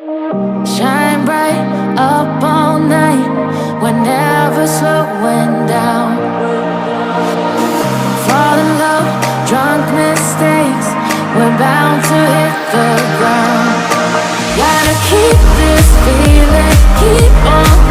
Shine bright up all night, we're never slowing down. Fall in love, drunk mistakes, we're bound to hit the ground. Gotta keep this feeling, keep on